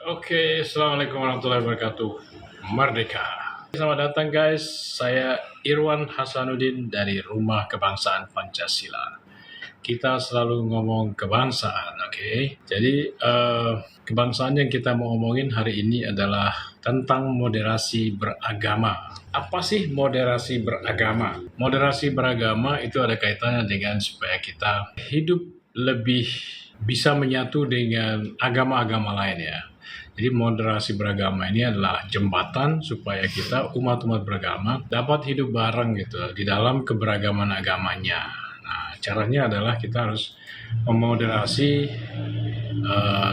Oke, Assalamualaikum warahmatullahi wabarakatuh. Merdeka. Selamat datang guys, saya Irwan Hasanuddin dari Rumah Kebangsaan Pancasila. Kita selalu ngomong kebangsaan, oke? Jadi, kebangsaan yang kita mau omongin hari ini adalah tentang moderasi beragama. Apa sih moderasi beragama? Moderasi beragama itu ada kaitannya dengan supaya kita hidup lebih bisa menyatu dengan agama-agama lain ya. Jadi moderasi beragama ini adalah jembatan supaya kita umat-umat beragama dapat hidup bareng gitu di dalam keberagaman agamanya. Nah, caranya adalah kita harus memoderasi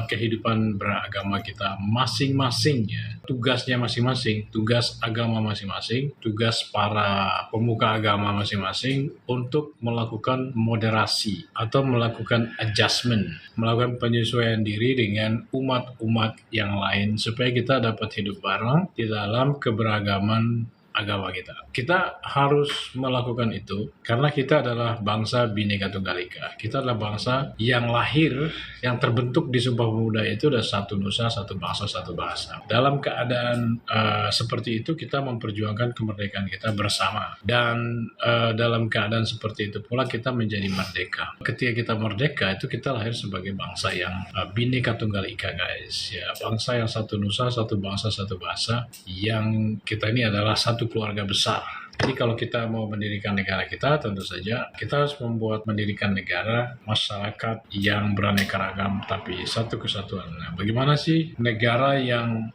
kehidupan beragama kita masing-masing ya. Tugasnya masing-masing, tugas agama masing-masing, tugas para pemuka agama masing-masing untuk melakukan moderasi atau melakukan adjustment, melakukan penyesuaian diri dengan umat-umat yang lain supaya kita dapat hidup bareng di dalam keberagaman agama kita. Kita harus melakukan itu karena kita adalah bangsa Bhinneka Tunggal Ika. Kita adalah bangsa yang lahir, yang terbentuk di Sumpah Pemuda itu ada satu nusa, satu bangsa, satu bahasa. Dalam keadaan seperti itu kita memperjuangkan kemerdekaan kita bersama. Dan dalam keadaan seperti itu pula kita menjadi merdeka. Ketika kita merdeka itu kita lahir sebagai bangsa yang Bhinneka Tunggal Ika guys. Ya, bangsa yang satu nusa, satu bangsa, satu bahasa. Yang kita ini adalah satu keluarga besar. Jadi kalau kita mau mendirikan negara kita, tentu saja kita harus mendirikan negara masyarakat yang beraneka ragam tapi satu kesatuan. Nah, bagaimana sih negara yang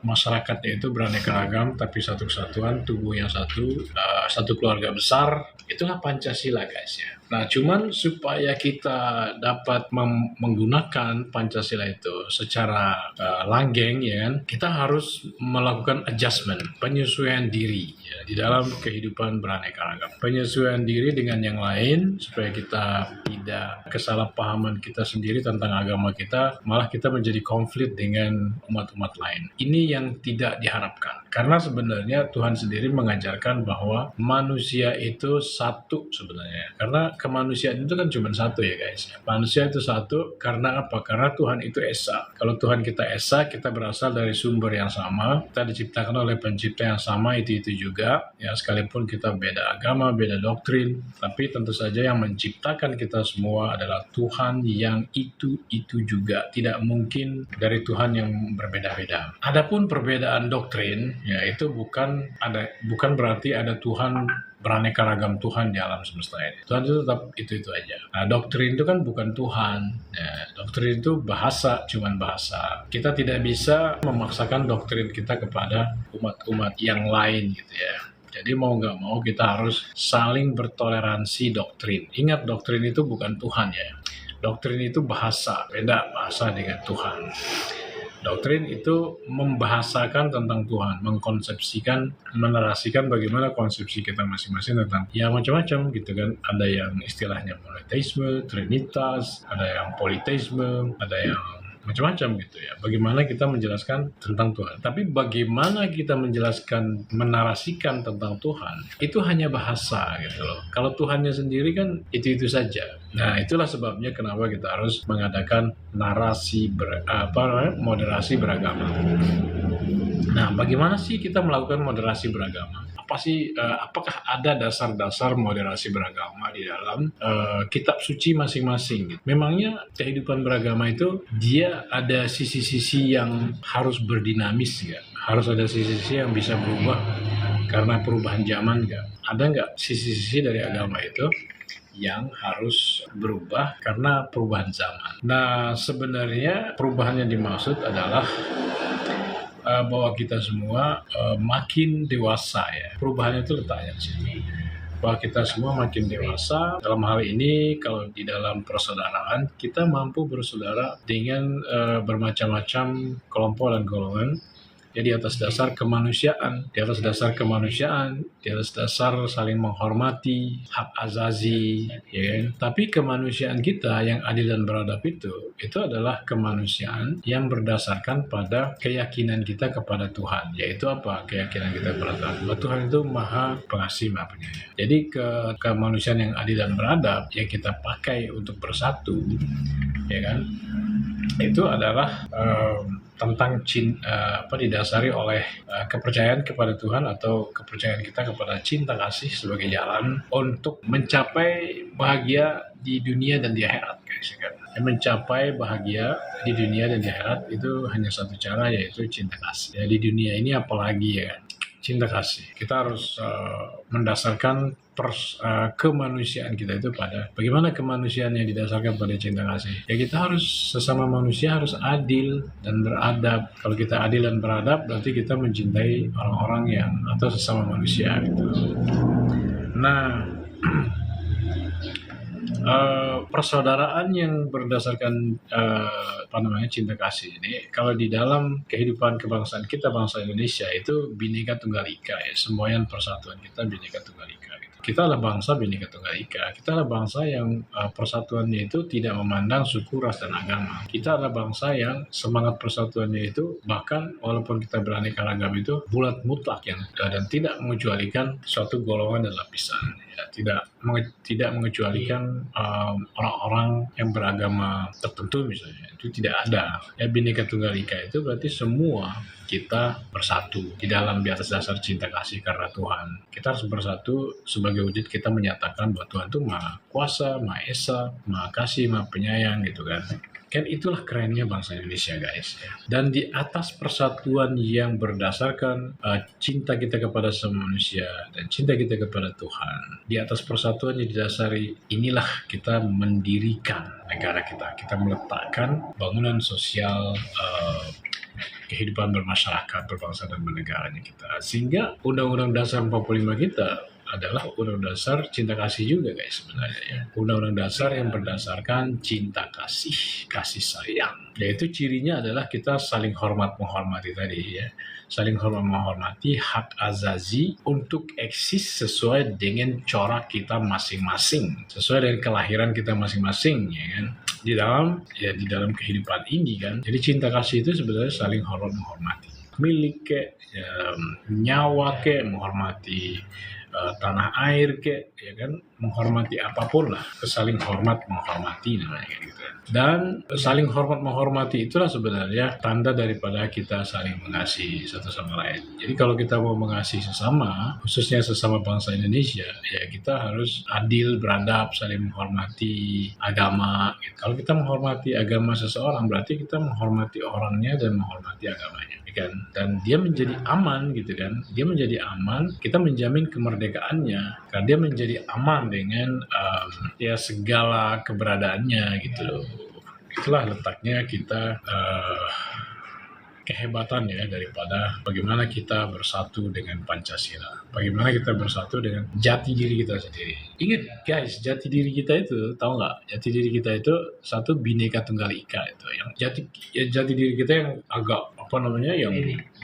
masyarakatnya itu beraneka ragam tapi satu kesatuan, tubuh yang satu, satu keluarga besar? Itulah Pancasila guys ya. Nah, cuman supaya kita dapat menggunakan Pancasila itu secara langgeng ya kan, kita harus melakukan adjustment, penyesuaian diri ya, di dalam kehidupan beraneka ragam. Penyesuaian diri dengan yang lain supaya kita tidak kesalahpahaman kita sendiri tentang agama kita, malah kita menjadi konflik dengan umat-umat lain. Ini yang tidak diharapkan. Karena sebenarnya Tuhan sendiri mengajarkan bahwa manusia itu satu sebenarnya. Karena kemanusiaan itu kan cuma satu ya guys. Manusia itu satu karena apa? Karena Tuhan itu Esa. Kalau Tuhan kita Esa, kita berasal dari sumber yang sama. Kita diciptakan oleh pencipta yang sama, itu juga. Ya, sekalipun kita beda agama, beda doktrin. Tapi tentu saja yang menciptakan kita semua adalah Tuhan yang itu juga. Tidak mungkin dari Tuhan yang berbeda-beda. Adapun perbedaan doktrin, ya itu bukan berarti ada Tuhan beraneka ragam Tuhan di alam semesta ini. Tuhan itu tetap itu aja. Nah, doktrin itu kan bukan Tuhan. Ya, doktrin itu bahasa, cuman bahasa. Kita tidak bisa memaksakan doktrin kita kepada umat-umat yang lain gitu ya. Jadi mau nggak mau kita harus saling bertoleransi doktrin. Ingat, doktrin itu bukan Tuhan ya. Doktrin itu bahasa, beda bahasa dengan Tuhan. Doktrin itu membahasakan tentang Tuhan, mengkonsepsikan, menarasikan bagaimana konsepsi kita masing-masing tentang ya macam-macam gitu kan. Ada yang istilahnya monoteisme, trinitas, ada yang politeisme, ada yang macam-macam gitu ya. Bagaimana kita menjelaskan tentang Tuhan. Tapi bagaimana kita menjelaskan, menarasikan tentang Tuhan, itu hanya bahasa gitu loh. Kalau Tuhannya sendiri kan itu saja. Nah, itulah sebabnya kenapa kita harus mengadakan moderasi beragama. Nah, bagaimana sih kita melakukan moderasi beragama? Apakah ada dasar-dasar moderasi beragama di dalam kitab suci masing-masing? Memangnya kehidupan beragama itu dia ada sisi-sisi yang harus berdinamis nggak? Harus ada sisi-sisi yang bisa berubah karena perubahan zaman nggak? Ada nggak sisi-sisi dari agama itu yang harus berubah karena perubahan zaman? Nah, sebenarnya perubahan yang dimaksud adalah bahwa kita semua makin dewasa ya. Perubahannya itu letaknya di sini. Bahwa kita semua makin dewasa. Dalam hal ini, kalau di dalam persaudaraan, kita mampu bersaudara dengan bermacam-macam kelompok dan golongan. Ya, di atas dasar kemanusiaan, di atas dasar saling menghormati, hak azazi, ya kan? Tapi kemanusiaan kita yang adil dan beradab itu adalah kemanusiaan yang berdasarkan pada keyakinan kita kepada Tuhan. Yaitu apa? Keyakinan kita kepada Tuhan. Bahwa Tuhan itu Maha Pengasih, Maha Penyayang. Jadi kemanusiaan yang adil dan beradab yang kita pakai untuk bersatu, ya kan? Itu adalah tentang didasari oleh kepercayaan kepada Tuhan atau kepercayaan kita kepada cinta kasih sebagai jalan untuk mencapai bahagia di dunia dan di akhirat, guys. Kan? Mencapai bahagia di dunia dan di akhirat itu hanya satu cara, yaitu cinta kasih. Ya, di dunia ini apalagi ya, cinta kasih. Kita harus mendasarkan kemanusiaan kita itu pada bagaimana kemanusiaan yang didasarkan pada cinta kasih. Ya, kita harus sesama manusia harus adil dan beradab. Kalau kita adil dan beradab, berarti kita mencintai orang-orang yang atau sesama manusia gitu. Nah, persaudaraan yang berdasarkan cinta kasih ini, kalau di dalam kehidupan kebangsaan kita, bangsa Indonesia, itu Bhinneka Tunggal Ika ya, semboyan persatuan kita Bhinneka Tunggal Ika gitu. Kita adalah bangsa Bhinneka Tunggal Ika. Kita adalah bangsa yang persatuannya itu tidak memandang suku, ras, dan agama. Kita adalah bangsa yang semangat persatuannya itu bahkan walaupun kita beraneka ragam itu bulat mutlak yang dan tidak mengecualikan suatu golongan dan lapisan. Ya, tidak mengecualikan orang-orang yang beragama tertentu misalnya, itu tidak ada. Ya, Bhinneka Tunggal Ika itu berarti semua kita bersatu di atas dasar cinta kasih karena Tuhan. Kita harus bersatu sebagai wujud kita menyatakan bahwa Tuhan itu Maha Kuasa, Maha Esa, Maha Kasih, Maha Penyayang gitu kan. Kan itulah kerennya bangsa Indonesia, guys. Dan di atas persatuan yang berdasarkan cinta kita kepada semua manusia dan cinta kita kepada Tuhan, di atas persatuan yang didasari inilah kita mendirikan negara kita. Kita meletakkan bangunan sosial, kehidupan bermasyarakat, berbangsa dan bernegaranya kita. Sehingga Undang-Undang Dasar 45 kita adalah Undang-Undang Dasar cinta kasih juga, guys, sebenarnya ya. Undang-Undang Dasar yang berdasarkan cinta kasih sayang. Yaitu cirinya adalah kita saling hormat menghormati tadi ya. Saling hormat menghormati hak azazi untuk eksis sesuai dengan corak kita masing-masing, sesuai dengan kelahiran kita masing-masing ya kan. Di dalam kehidupan ini kan. Jadi cinta kasih itu sebenarnya saling hormat menghormati. Milik nyawa menghormati tanah air ya kan, menghormati apapun lah, saling hormat menghormati namanya gitu. Dan saling hormat menghormati itulah sebenarnya tanda daripada kita saling mengasihi satu sama lain. Jadi kalau kita mau mengasihi sesama, khususnya sesama bangsa Indonesia, ya kita harus adil, beradab, saling menghormati agama gitu. Kalau kita menghormati agama seseorang, berarti kita menghormati orangnya dan menghormati agamanya kan. Dan dia menjadi aman gitu kan. Dia menjadi aman, kita menjamin kemerdekaannya karena dia menjadi aman dengan ya segala keberadaannya gitu loh. Itulah letaknya kita kehebatan ya daripada bagaimana kita bersatu dengan Pancasila. Bagaimana kita bersatu dengan jati diri kita sendiri. Ingat guys, jati diri kita itu, tahu nggak? Jati diri kita itu satu Bhinneka Tunggal Ika itu. Yang jati diri kita yang agak yang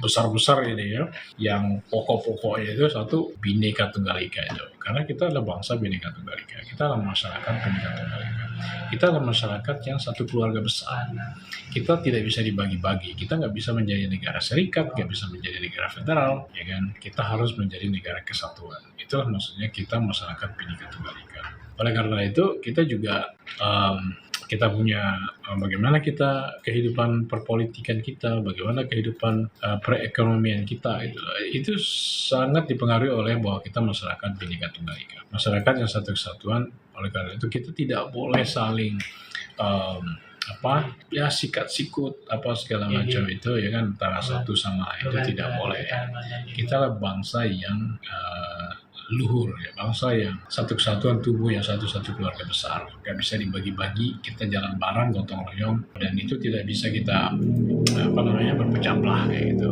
besar-besar ini ya, yang pokok-pokoknya itu satu Bhinneka Tunggal Ika itu. Karena kita adalah bangsa Bhinneka Tunggal Ika. Kita adalah masyarakat Bhinneka Tunggal Ika. Kita adalah masyarakat yang satu keluarga besar. Kita tidak bisa dibagi-bagi. Kita nggak bisa menjadi negara serikat, nggak bisa menjadi negara federal, ya kan? Kita harus menjadi negara kesatuan. Itulah maksudnya kita masyarakat Bhinneka Tunggal Ika. Oleh karena itu, kita juga kita punya bagaimana kita kehidupan perpolitikan kita, bagaimana kehidupan perekonomian kita itu sangat dipengaruhi oleh bahwa kita masyarakat Bhinneka Tunggal Ika, masyarakat yang satu kesatuan. Oleh karena itu kita tidak boleh saling sikat sikut segala macam itu ya kan, antara satu sama lain itu tidak boleh. Kita adalah bangsa yang luhur ya, bangsa yang satu kesatuan tubuh, yang satu keluarga besar, gak bisa dibagi-bagi, kita jalan bareng gotong royong, dan itu tidak bisa kita berpecah belah kayak gitu.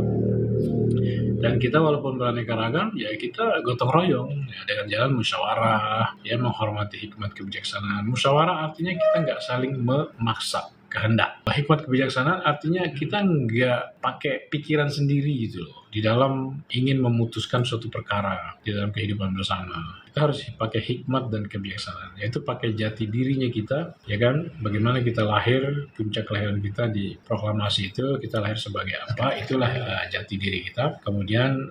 Dan kita walaupun beraneka ragam ya kita gotong royong ya, dengan jalan musyawarah ya, menghormati hikmat kebijaksanaan. Musyawarah artinya kita nggak saling memaksa kehendak. Hikmat kebijaksanaan artinya kita nggak pakai pikiran sendiri gitu loh. di dalam ingin memutuskan suatu perkara di dalam kehidupan bersama. Kita harus pakai hikmat dan kebijaksanaan, yaitu pakai jati dirinya kita, ya kan? Bagaimana kita lahir, puncak kelahiran kita di proklamasi itu, kita lahir sebagai apa, itulah jati diri kita. Kemudian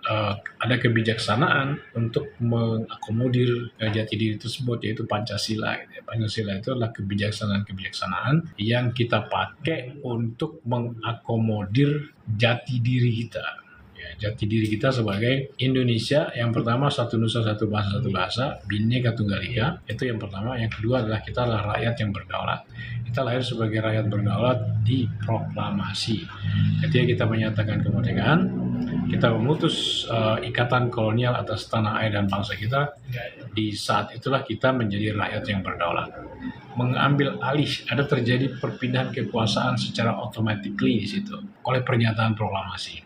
ada kebijaksanaan untuk mengakomodir jati diri tersebut, yaitu Pancasila. Gitu ya. Pancasila itu adalah kebijaksanaan yang kita pakai untuk mengakomodir jati diri kita. Jati diri kita sebagai Indonesia, yang pertama satu nusa satu bahasa, Bhinneka Tunggal Ika, itu yang pertama. Yang kedua adalah kita adalah rakyat yang berdaulat. Kita lahir sebagai rakyat berdaulat di proklamasi. Ketika kita menyatakan kemerdekaan, kita memutus ikatan kolonial atas tanah air dan bangsa kita. Di saat itulah kita menjadi rakyat yang berdaulat, mengambil alih, ada terjadi perpindahan kekuasaan secara automatically di situ oleh pernyataan proklamasi,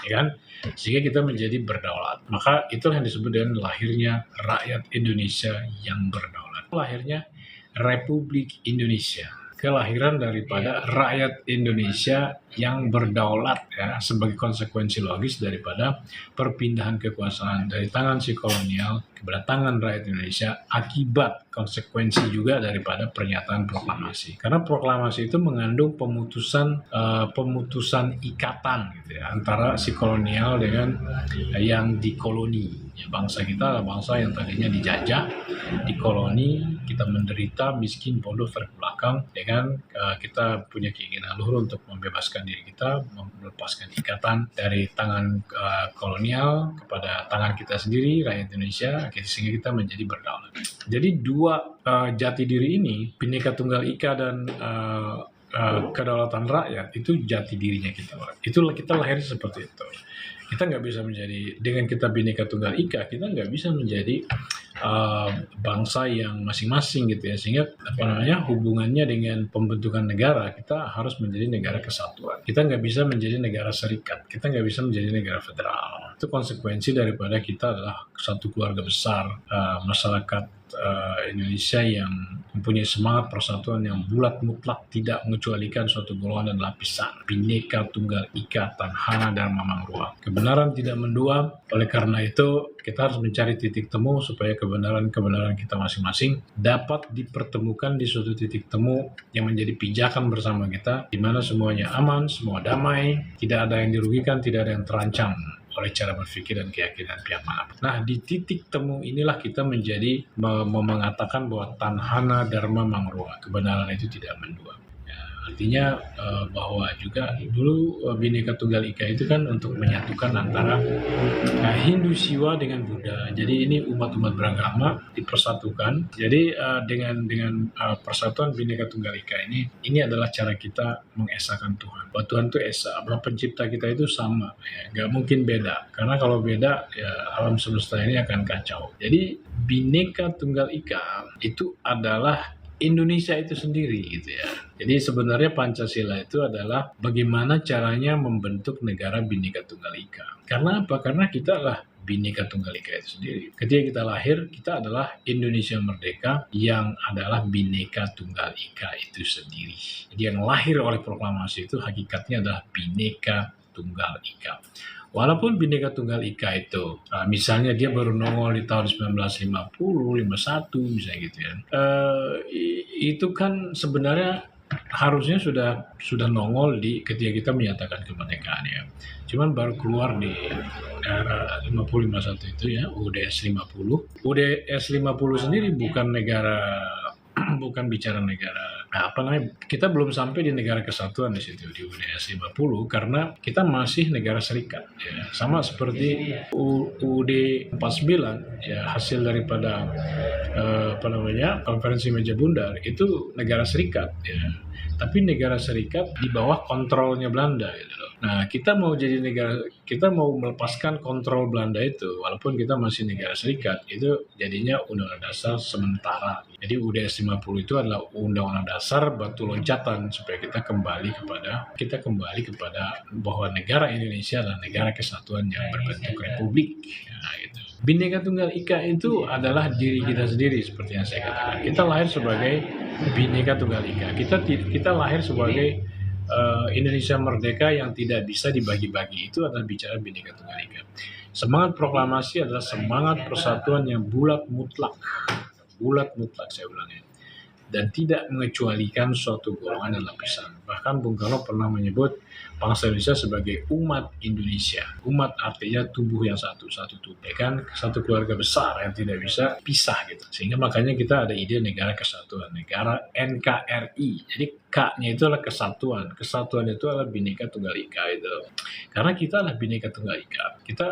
ya kan? Sehingga kita menjadi berdaulat. Maka itulah yang disebut dengan lahirnya rakyat Indonesia yang berdaulat. Lahirnya Republik Indonesia, kelahiran daripada rakyat Indonesia yang berdaulat, ya, sebagai konsekuensi logis daripada perpindahan kekuasaan dari tangan si kolonial kepada tangan rakyat Indonesia, akibat konsekuensi juga daripada pernyataan proklamasi. Karena proklamasi itu mengandung pemutusan ikatan gitu ya, antara si kolonial dengan yang dikoloni. Ya, bangsa kita adalah bangsa yang tadinya dijajah, dikoloni, kita menderita, miskin, bodoh, terbelakang, ya kan? Kita punya keinginan luhur untuk membebaskan diri kita, melepaskan ikatan dari tangan kolonial kepada tangan kita sendiri, rakyat Indonesia, sehingga kita menjadi berdaulat. Jadi dua jati diri ini, Bhinneka Tunggal Ika dan kedaulatan rakyat, itu jati dirinya kita. Itulah kita lahir seperti itu. Kita nggak bisa menjadi, dengan kita Bhinneka Tunggal Ika, kita nggak bisa menjadi bangsa yang masing-masing gitu ya, sehingga hubungannya dengan pembentukan negara, kita harus menjadi negara kesatuan. Kita nggak bisa menjadi negara serikat, kita nggak bisa menjadi negara federal. Itu konsekuensi daripada kita adalah satu keluarga besar, masyarakat Indonesia yang mempunyai semangat persatuan yang bulat mutlak, tidak mengecualikan suatu golongan dan lapisan. Bhinneka Tunggal Ika, Tanhana Dharma Mangrua. Kebenaran tidak mendua. Oleh karena itu kita harus mencari titik temu supaya kebenaran-kebenaran kita masing-masing dapat dipertemukan di suatu titik temu yang menjadi pijakan bersama kita, di mana semuanya aman, semua damai, tidak ada yang dirugikan, tidak ada yang terancam oleh cara berpikir dan keyakinan pihak manapun. Nah, di titik temu inilah kita menjadi mengatakan bahwa Tanhana Dharma Mangrua, kebenaran itu tidak mendua. Ya, artinya bahwa juga dulu Bhinneka Tunggal Ika itu kan untuk menyatukan antara Hindu Siwa dengan Buddha. Jadi ini umat-umat beragama dipersatukan. Jadi dengan persatuan Bhinneka Tunggal Ika ini adalah cara kita mengesahkan Tuhan. Bahwa Tuhan itu esa, bahwa pencipta kita itu sama, ya, nggak mungkin beda. Karena kalau beda, ya alam semesta ini akan kacau. Jadi Bhinneka Tunggal Ika itu adalah Indonesia itu sendiri gitu ya. Jadi sebenarnya Pancasila itu adalah bagaimana caranya membentuk negara Bhinneka Tunggal Ika. Karena apa? Karena kita adalah Bhinneka Tunggal Ika itu sendiri. Ketika kita lahir, kita adalah Indonesia merdeka yang adalah Bhinneka Tunggal Ika itu sendiri. Jadi yang lahir oleh proklamasi itu hakikatnya adalah Bhinneka Tunggal Ika. Walaupun Bhinneka Tunggal Ika itu, misalnya dia baru nongol di tahun 1950, 51 misalnya gitu ya. Itu kan sebenarnya harusnya sudah nongol ketika kita menyatakan kemerdekaan ya. Cuman baru keluar di era 50-51 itu ya, UUDS 50. UUDS 50 sendiri bukan bicara negara. Nah, kita belum sampai di negara kesatuan di situ di UUDS 50 karena kita masih negara serikat ya. Sama seperti UUD 49 ya, hasil daripada konferensi meja bundar itu negara serikat ya. Tapi negara serikat di bawah kontrolnya Belanda gitu loh. Nah, kita mau melepaskan kontrol Belanda itu, walaupun kita masih negara serikat, itu jadinya Undang-Undang Dasar sementara. Jadi UUDS 50 itu adalah Undang-Undang Dasar batu loncatan supaya kita kembali kepada bahwa negara Indonesia adalah negara kesatuan yang berbentuk republik. Nah, gitu. Bhinneka Tunggal Ika itu adalah diri kita sendiri seperti yang saya katakan. Kita lahir sebagai Bhinneka Tunggal Ika. Kita lahir sebagai Indonesia merdeka yang tidak bisa dibagi-bagi itu adalah bicara Bhinneka Tunggal Ika. Semangat proklamasi adalah semangat persatuan yang bulat mutlak saya ulangi, dan tidak mengecualikan suatu golongan dan lapisan. Bahkan Bung Karno pernah menyebut bangsa Indonesia sebagai umat Indonesia. Umat artinya tubuh yang satu tubuh, ya kan, satu keluarga besar yang tidak bisa pisah gitu. Sehingga makanya kita ada ide negara kesatuan, negara NKRI. Jadi K-nya itu adalah kesatuan. Kesatuan itu adalah Bhinneka Tunggal Ika itu. Karena kita adalah Bhinneka Tunggal Ika. Kita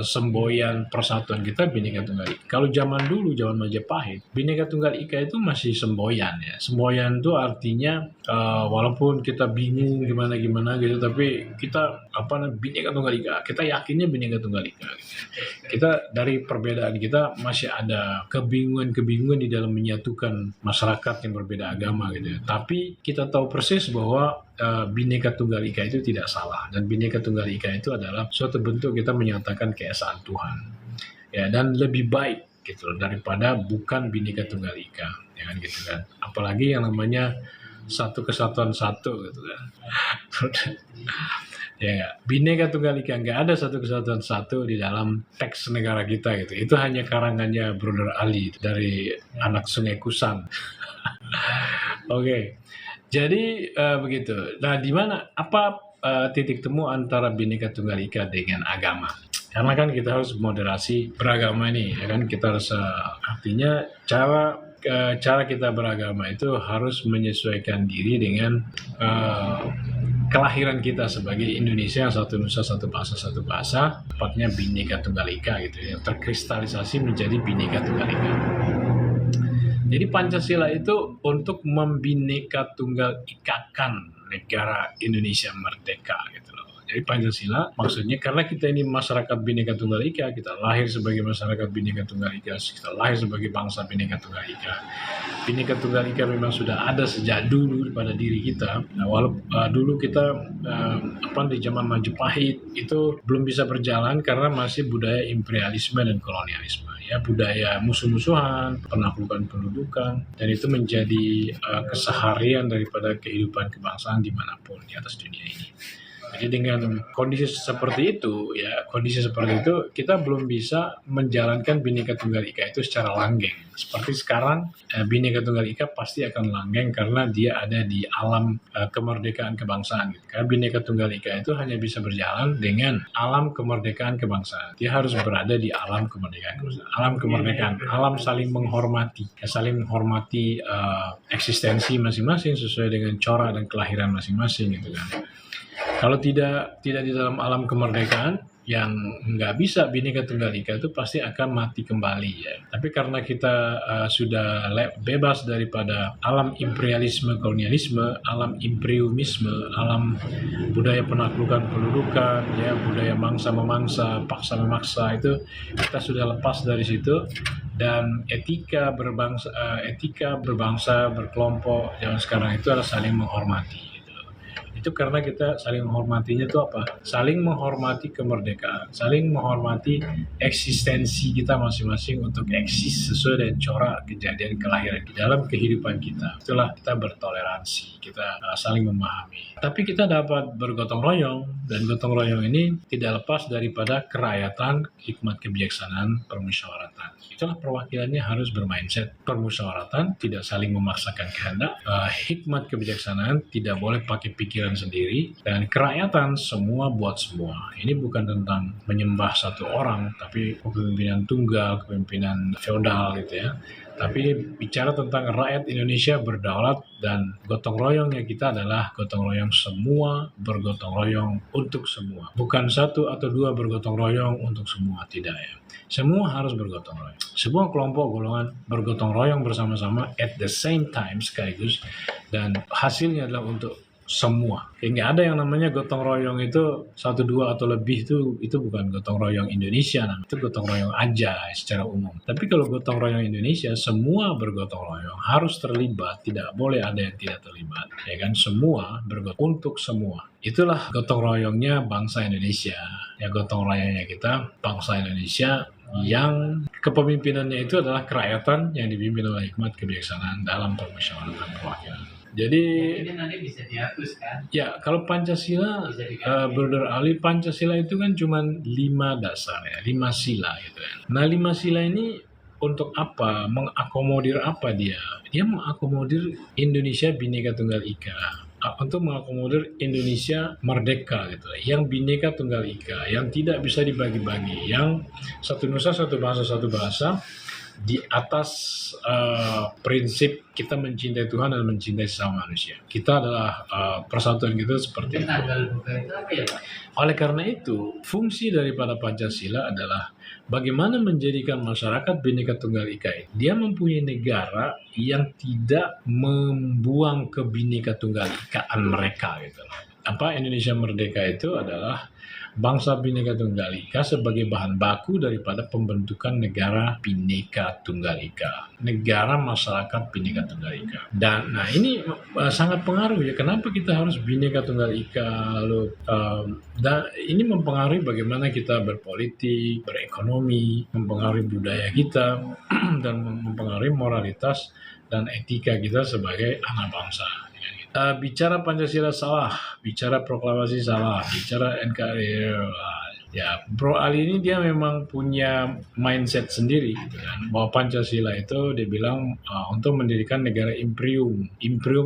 semboyan persatuan kita Bhinneka Tunggal Ika. Kalau zaman dulu, zaman Majapahit, Bhinneka Tunggal Ika itu masih semboyan ya. Semboyan itu artinya walaupun kita bingung gimana gitu, tapi kita Bhinneka Tunggal Ika. Kita yakinnya Bhinneka Tunggal Ika. Kita dari perbedaan kita masih ada kebingungan di dalam menyatukan masyarakat yang berbeda agama gitu ya. Tapi kita tahu persis bahwa Bhinneka Tunggal Ika itu tidak salah, dan Bhinneka Tunggal Ika itu adalah suatu bentuk kita menyatakan keesaan Tuhan ya, dan lebih baik gitu daripada bukan Bhinneka Tunggal Ika ya kan gitu kan, apalagi yang namanya satu kesatuan satu gitu kan. Ya, Bhinneka Tunggal Ika, nggak ada satu kesatuan satu di dalam teks negara kita gitu. Itu hanya karangannya Brother Ali dari anak Sungai Kusang. Oke. Jadi begitu. Nah, di mana titik temu antara Bhinneka Tunggal Ika dengan agama? Karena kan kita harus moderasi beragama nih, ya kan, kita harus artinya cara kita beragama itu harus menyesuaikan diri dengan kelahiran kita sebagai Indonesia yang satu nusa satu bahasa, tepatnya Bhinneka Tunggal Ika gitu ya, terkristalisasi menjadi Bhinneka Tunggal Ika. Jadi Pancasila itu untuk membineka tunggal ikakan negara Indonesia merdeka gitu loh. Jadi Pancasila maksudnya karena kita ini masyarakat Bhinneka Tunggal Ika, kita lahir sebagai masyarakat Bhinneka Tunggal Ika, kita lahir sebagai bangsa Bhinneka Tunggal Ika. Bhinneka Tunggal Ika memang sudah ada sejak dulu pada diri kita. Nah, walaupun dulu kita di zaman Majapahit itu belum bisa berjalan karena masih budaya imperialisme dan kolonialisme. Ya, budaya musuh-musuhan, penaklukan pendudukan, dan itu menjadi keseharian daripada kehidupan kebangsaan dimanapun di atas dunia ini. Jadi dengan kondisi seperti itu, kita belum bisa menjalankan Bhinneka Tunggal Ika itu secara langgeng. Seperti sekarang, Bhinneka Tunggal Ika pasti akan langgeng karena dia ada di alam kemerdekaan kebangsaan. Gitu. Karena Bhinneka Tunggal Ika itu hanya bisa berjalan dengan alam kemerdekaan kebangsaan. Dia harus berada di alam kemerdekaan kebangsaan. Alam kemerdekaan, alam saling menghormati, eksistensi masing-masing sesuai dengan corak dan kelahiran masing-masing gitu kan. Kalau tidak di dalam alam kemerdekaan, yang nggak bisa Bhinneka Tunggal Ika itu pasti akan mati kembali ya. Tapi karena kita sudah bebas daripada alam imperialisme, kolonialisme, alam imperiumisme, alam budaya penaklukan pendudukan, ya budaya mangsa memangsa, paksa memaksa, itu kita sudah lepas dari situ. Dan etika berbangsa, berkelompok zaman sekarang itu adalah saling menghormati. Itu karena kita saling menghormatinya itu apa? Saling menghormati kemerdekaan, saling menghormati eksistensi kita masing-masing untuk eksis sesuai dengan corak kejadian kelahiran di dalam kehidupan kita. Itulah kita bertoleransi, kita saling memahami. Tapi kita dapat bergotong royong, dan gotong royong ini tidak lepas daripada kerakyatan, hikmat kebijaksanaan, permusyawaratan. Itulah perwakilannya harus bermindset permusyawaratan, tidak saling memaksakan kehendak, hikmat kebijaksanaan, tidak boleh pakai pikiran sendiri, dan kerakyatan semua buat semua. Ini bukan tentang menyembah satu orang, tapi kepemimpinan tunggal, kepemimpinan feodal gitu ya. Tapi bicara tentang rakyat Indonesia berdaulat, dan gotong royongnya kita adalah gotong royong semua, bergotong royong untuk semua. Bukan satu atau dua bergotong royong untuk semua, tidak ya. Semua harus bergotong royong. Semua kelompok golongan bergotong royong bersama-sama at the same time sekaligus, dan hasilnya adalah untuk semua. Nggak ada yang namanya gotong royong itu satu dua atau lebih, itu bukan gotong royong Indonesia, itu gotong royong aja secara umum. Tapi kalau gotong royong Indonesia, semua bergotong royong harus terlibat, tidak boleh ada yang tidak terlibat, ya kan? Semua bergotong untuk semua. Itulah gotong royongnya bangsa Indonesia. Ya, gotong royongnya kita bangsa Indonesia yang kepemimpinannya itu adalah kerakyatan yang dipimpin oleh hikmat kebijaksanaan dalam permusyawaratan perwakilan. Jadi Ini nanti bisa dihapus kan? ya kalau Pancasila, Bisa diganti. Brother Ali, Pancasila itu kan cuma 5 dasar ya, 5 sila gitu kan. Nah 5 sila ini untuk apa? Mengakomodir apa dia? Dia mengakomodir Indonesia Bhinneka Tunggal Ika. Untuk mengakomodir Indonesia merdeka gitu, yang Bhinneka Tunggal Ika, yang tidak bisa dibagi-bagi, yang satu nusa satu bahasa di atas prinsip kita mencintai Tuhan dan mencintai sesama manusia. Kita adalah persatuan kita seperti Mungkin itu. tanggal buka itu apa ya Pak? Oleh karena itu, fungsi daripada Pancasila adalah bagaimana menjadikan masyarakat Bhinneka Tunggal Ika itu. Dia mempunyai negara yang tidak membuang kebhinneka tunggal ikaan mereka gitu. Apa Indonesia merdeka itu adalah bangsa Bhinneka Tunggal Ika sebagai bahan baku daripada pembentukan negara Bhinneka Tunggal Ika, negara masyarakat Bhinneka Tunggal Ika. Dan nah ini sangat pengaruh ya. Kenapa kita harus Bhinneka Tunggal Ika? Lalu dan ini mempengaruhi bagaimana kita berpolitik, berekonomi, mempengaruhi budaya kita dan mempengaruhi moralitas dan etika kita sebagai anak bangsa. Bicara Pancasila salah, bicara proklamasi salah, bicara NKRI ya, Bro Ali ini dia memang punya mindset sendiri gitu kan, bahwa Pancasila itu dia bilang untuk mendirikan negara imperium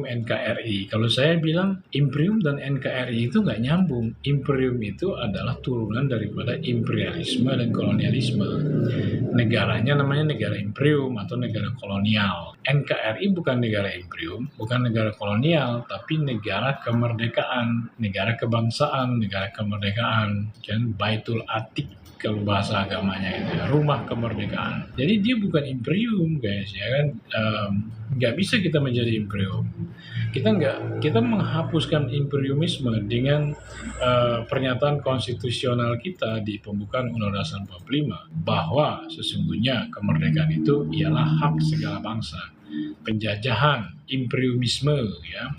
NKRI. Kalau saya bilang imperium dan NKRI itu nggak nyambung. Imperium itu adalah turunan daripada imperialisme dan kolonialisme. Negaranya namanya negara imperium atau negara kolonial. NKRI bukan negara imperium, bukan negara kolonial, tapi negara kemerdekaan, negara kebangsaan, negara kemerdekaan, kan Baitul Atik kalau bahasa agamanya gitu ya, rumah kemerdekaan. Jadi dia bukan imperium guys ya kan, nggak bisa kita menjadi imperium. Kita menghapuskan imperiumisme dengan pernyataan konstitusional kita di pembukaan Undang-Undang Dasar 45 bahwa sesungguhnya kemerdekaan itu ialah hak segala bangsa. Penjajahan, imperiumisme, ya,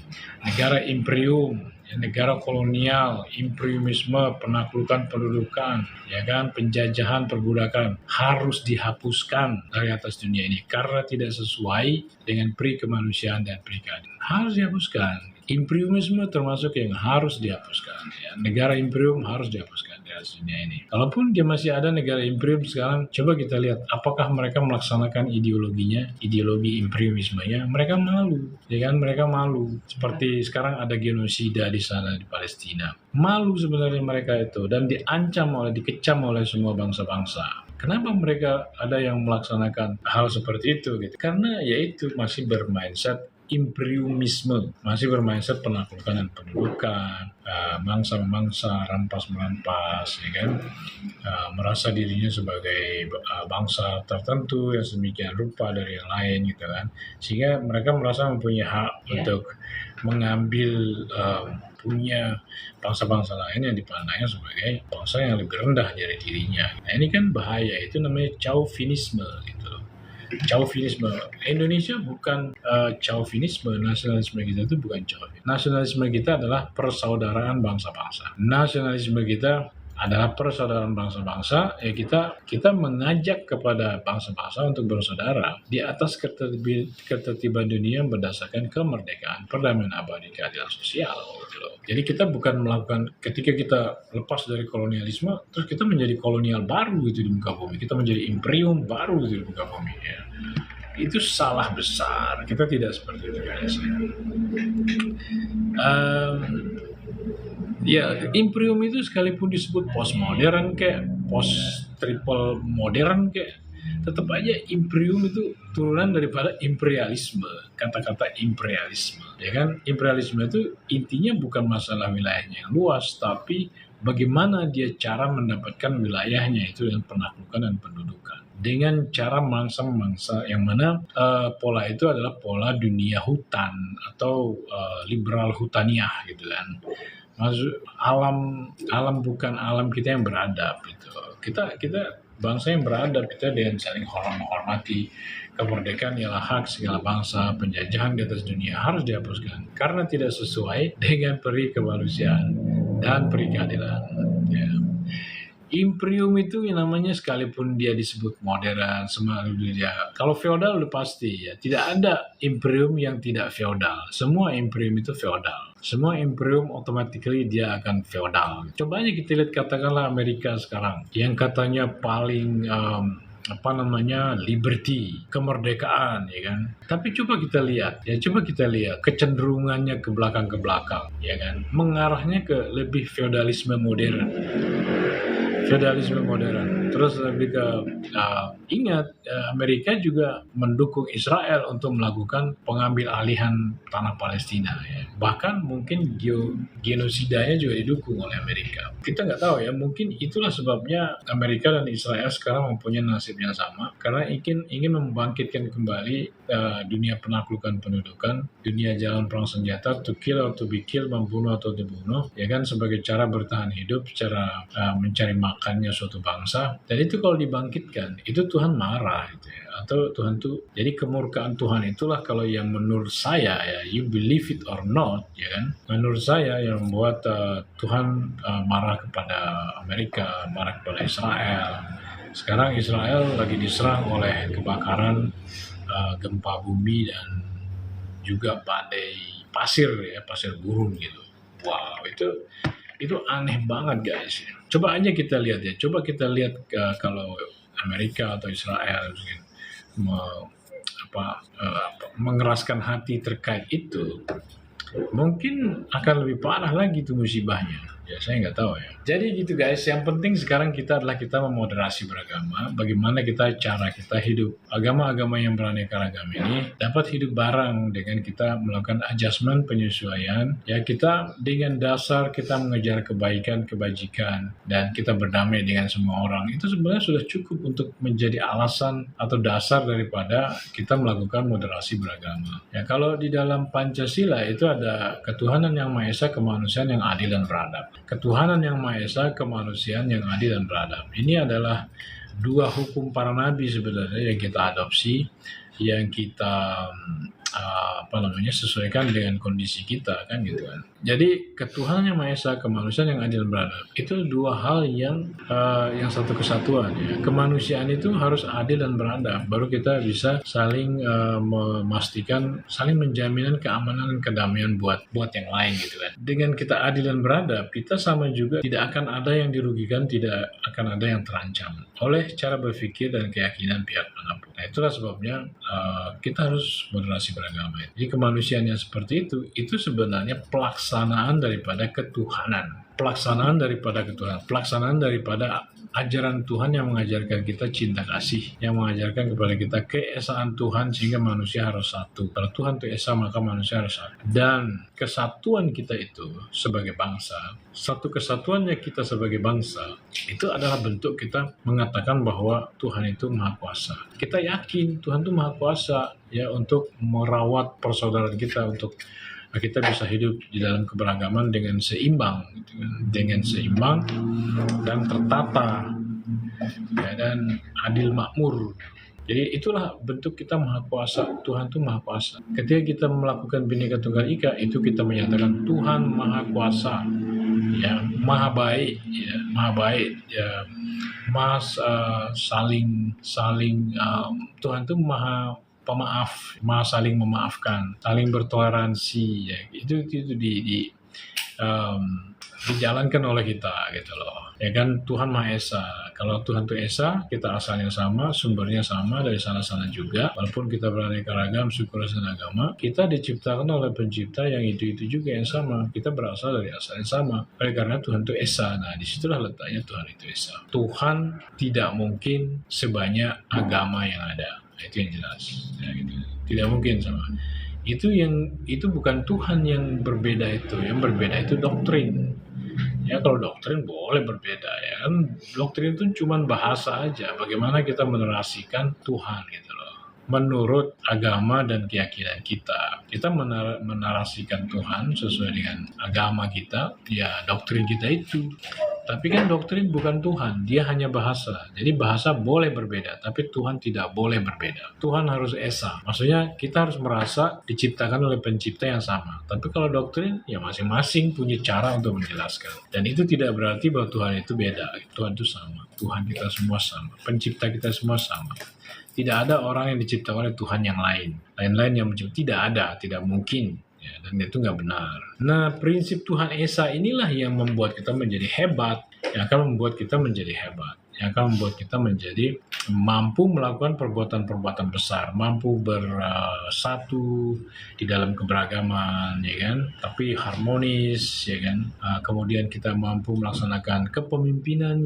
negara imperium, ya, negara kolonial, imperiumisme, penaklukan pendudukan, ya kan, penjajahan, perbudakan harus dihapuskan dari atas dunia ini karena tidak sesuai dengan pri kemanusiaan dan pri keadilan. Harus dihapuskan. Imperiumisme termasuk yang harus dihapuskan. Ya. Negara imperium harus dihapuskan di atas dunia ini. Kalaupun dia masih ada negara imperium sekarang, coba kita lihat apakah mereka melaksanakan ideologinya, ideologi imperiumismenya. Mereka malu, ya kan? Mereka malu. Seperti sekarang ada genosida di sana di Palestina. Malu sebenarnya mereka itu dan dikecam oleh semua bangsa-bangsa. Kenapa mereka ada yang melaksanakan hal seperti itu? Gitu? Karena yaitu masih bermindset imperiumisme, masih bermindset penaklukan dan pendudukan, bangsa-bangsa, rampas-merampas, ya kan, merasa dirinya sebagai bangsa tertentu yang sedemikian rupa dari yang lain, gitu kan, sehingga mereka merasa mempunyai hak untuk mengambil punya bangsa-bangsa lain yang dipandangnya sebagai bangsa yang lebih rendah dari dirinya. Nah ini kan bahaya, itu namanya chauvinisme gitu. Chauvinisme. Indonesia bukan chauvinisme, nasionalisme kita itu bukan chauvinisme. Nasionalisme kita adalah persaudaraan bangsa-bangsa. Nasionalisme kita adalah persaudaraan bangsa-bangsa, ya kita mengajak kepada bangsa-bangsa untuk bersaudara di atas ketertiban dunia berdasarkan kemerdekaan, perdamaian abadi, keadilan sosial. Gitu loh. Jadi kita bukan melakukan, ketika kita lepas dari kolonialisme, terus kita menjadi kolonial baru gitu di muka bumi, kita menjadi imperium baru gitu di muka bumi. Ya. Itu salah besar. Kita tidak seperti itu guys. Ya, imperium itu sekalipun disebut postmodern kayak post triple modern kayak, tetap aja imperium itu turunan daripada imperialisme. Kata-kata imperialisme, ya kan? Imperialisme itu intinya bukan masalah wilayahnya yang luas, tapi bagaimana dia cara mendapatkan wilayahnya itu dengan penaklukan dan pendudukan. Dengan cara mangsa-mangsa yang mana pola itu adalah pola dunia hutan atau liberal hutaniah gitu kan. Maksud alam bukan alam kita yang beradab gitu. Kita bangsa yang beradab, kita dengan saling menghormati. Kemerdekaan ialah hak segala bangsa, penjajahan di atas dunia harus dihapuskan karena tidak sesuai dengan peri kemanusiaan dan peri keadilan. Ya. Imperium itu yang namanya sekalipun dia disebut modern, semua dia. Kalau feodal udah pasti ya, tidak ada imperium yang tidak feodal. Semua imperium itu feodal. Semua imperium automatically dia akan feodal. Coba aja kita lihat katakanlah Amerika sekarang, yang katanya paling liberty, kemerdekaan, ya kan. Tapi coba kita lihat kecenderungannya ke belakang, ya kan, mengarahnya ke lebih feodalisme modern. Terus lebih ke ingat Amerika juga mendukung Israel untuk melakukan pengambil alihan tanah Palestina. Ya. Bahkan mungkin genosidanya juga didukung oleh Amerika. Kita nggak tahu ya, mungkin itulah sebabnya Amerika dan Israel sekarang mempunyai nasib yang sama karena ingin membangkitkan kembali dunia penaklukan pendudukan, dunia jalan perang senjata, to kill or to be killed, membunuh atau dibunuh, ya kan, sebagai cara bertahan hidup, cara mencari makannya suatu bangsa. Dan itu kalau dibangkitkan, itu Tuhan marah gitu ya. Atau Tuhan tuh, jadi kemurkaan Tuhan itulah kalau yang menurut saya ya, you believe it or not, ya kan, menurut saya yang membuat Tuhan marah kepada Amerika, marah kepada Israel. Sekarang Israel lagi diserang oleh kebakaran, gempa bumi, dan juga badai pasir ya, pasir gurun gitu. Wow, itu aneh banget guys. Coba aja kita lihat ya. Coba kita lihat kalau Amerika atau Israel mengeraskan hati terkait itu, mungkin akan lebih parah lagi tuh musibahnya. Ya saya nggak tahu ya. Jadi gitu guys, yang penting sekarang kita memoderasi beragama. Bagaimana cara kita hidup. Agama-agama yang beraneka ragam ini dapat hidup bareng dengan kita melakukan adjustment, penyesuaian. Ya, kita dengan dasar kita mengejar kebaikan, kebajikan, dan kita berdamai dengan semua orang. Itu sebenarnya sudah cukup untuk menjadi alasan atau dasar daripada kita melakukan moderasi beragama. Ya, kalau di dalam Pancasila itu ada ketuhanan yang Maha Esa, kemanusiaan yang adil dan beradab. Ketuhanan yang Maha Esa, kemanusiaan yang adil dan beradab. Ini adalah dua hukum para nabi sebenarnya yang kita adopsi, yang kita sesuaikan dengan kondisi kita kan gitu kan. Jadi ketuhanan yang Maha Esa, kemanusiaan yang adil dan beradab itu dua hal yang satu kesatuan ya. Kemanusiaan itu harus adil dan beradab, baru kita bisa saling memastikan, saling menjamin keamanan dan kedamaian buat yang lain gitu kan. Dengan kita adil dan beradab, kita sama juga tidak akan ada yang dirugikan, tidak akan ada yang terancam oleh cara berpikir dan keyakinan pihak manapun. Nah, itulah sebabnya kita harus moderasi beragama. Jadi kemanusiaan yang seperti itu sebenarnya pelaksanaan daripada ketuhanan. Pelaksanaan daripada ajaran Tuhan yang mengajarkan kita cinta kasih, yang mengajarkan kepada kita keesaan Tuhan sehingga manusia harus satu. Kalau Tuhan itu esa, maka manusia harus satu. Dan kesatuan kita itu sebagai bangsa, satu kesatuannya kita sebagai bangsa, itu adalah bentuk kita mengatakan bahwa Tuhan itu Maha Kuasa. Kita yakin Tuhan itu Maha Kuasa ya untuk merawat persaudaraan kita, untuk kita bisa hidup di dalam keberagaman dengan seimbang, dan tertata ya, dan adil makmur. Jadi itulah bentuk kita Maha Kuasa. Tuhan itu Maha Kuasa. Ketika kita melakukan Bhinneka Tunggal Ika, itu kita menyatakan Tuhan Maha Kuasa, ya, Maha Baik, ya, Tuhan itu Maha Pemaaf, Maha saling memaafkan, saling bertoleransi, ya. Itu dijalankan oleh kita gitu loh. Ya kan, Tuhan Maha Esa. Kalau Tuhan itu Esa, kita asalnya sama, sumbernya sama dari sana-sana juga. Walaupun kita beraneka ragam, suku ras dan agama, kita diciptakan oleh pencipta yang itu juga yang sama. Kita berasal dari asal yang sama. Oleh karena Tuhan itu Esa. Nah, disitulah letaknya Tuhan itu Esa. Tuhan tidak mungkin sebanyak agama yang ada. Itu yang jelas ya, gitu. Tidak mungkin sama itu bukan Tuhan yang berbeda, yang berbeda itu doktrin ya. Kalau doktrin boleh berbeda ya kan, doktrin itu cuma bahasa aja, bagaimana kita menarasikan Tuhan gitu loh menurut agama dan keyakinan kita menarasikan Tuhan sesuai dengan agama kita ya, doktrin kita itu. Tapi kan doktrin bukan Tuhan, dia hanya bahasa. Jadi bahasa boleh berbeda, tapi Tuhan tidak boleh berbeda. Tuhan harus esa. Maksudnya kita harus merasa diciptakan oleh pencipta yang sama. Tapi kalau doktrin, ya masing-masing punya cara untuk menjelaskan. Dan itu tidak berarti bahwa Tuhan itu beda. Tuhan itu sama. Tuhan kita semua sama. Pencipta kita semua sama. Tidak ada orang yang diciptakan oleh Tuhan yang lain. Lain-lain yang mencipta, tidak ada, tidak mungkin. Ya, dan itu nggak benar. Nah, prinsip Tuhan Esa inilah yang membuat kita menjadi hebat, yang akan membuat kita menjadi hebat, yang akan membuat kita menjadi mampu melakukan perbuatan-perbuatan besar, mampu bersatu di dalam keberagaman, ya kan? Tapi harmonis, ya kan? Kemudian kita mampu melaksanakan kepemimpinan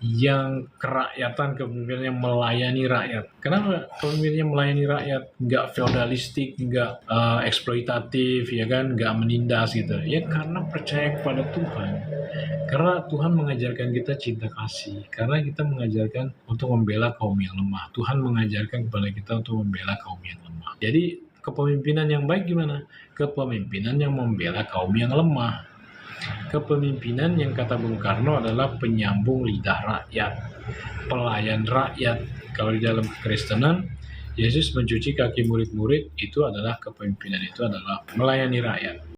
yang kerakyatan, kepemimpinan yang melayani rakyat. Kenapa kepemimpinan yang melayani rakyat? Nggak feodalistik, nggak eksploitatif, ya kan? Nggak menindas gitu. Ya karena percaya kepada Tuhan. Karena Tuhan mengajarkan kita cinta kasih. Karena kita mengajarkan untuk membela kaum yang lemah. Tuhan mengajarkan kepada kita untuk membela kaum yang lemah. Jadi kepemimpinan yang baik gimana? Kepemimpinan yang membela kaum yang lemah. Kepemimpinan yang kata Bung Karno adalah penyambung lidah rakyat, pelayan rakyat. Kalau di dalam kekristenan, Yesus mencuci kaki murid-murid, itu adalah kepemimpinan, itu adalah melayani rakyat.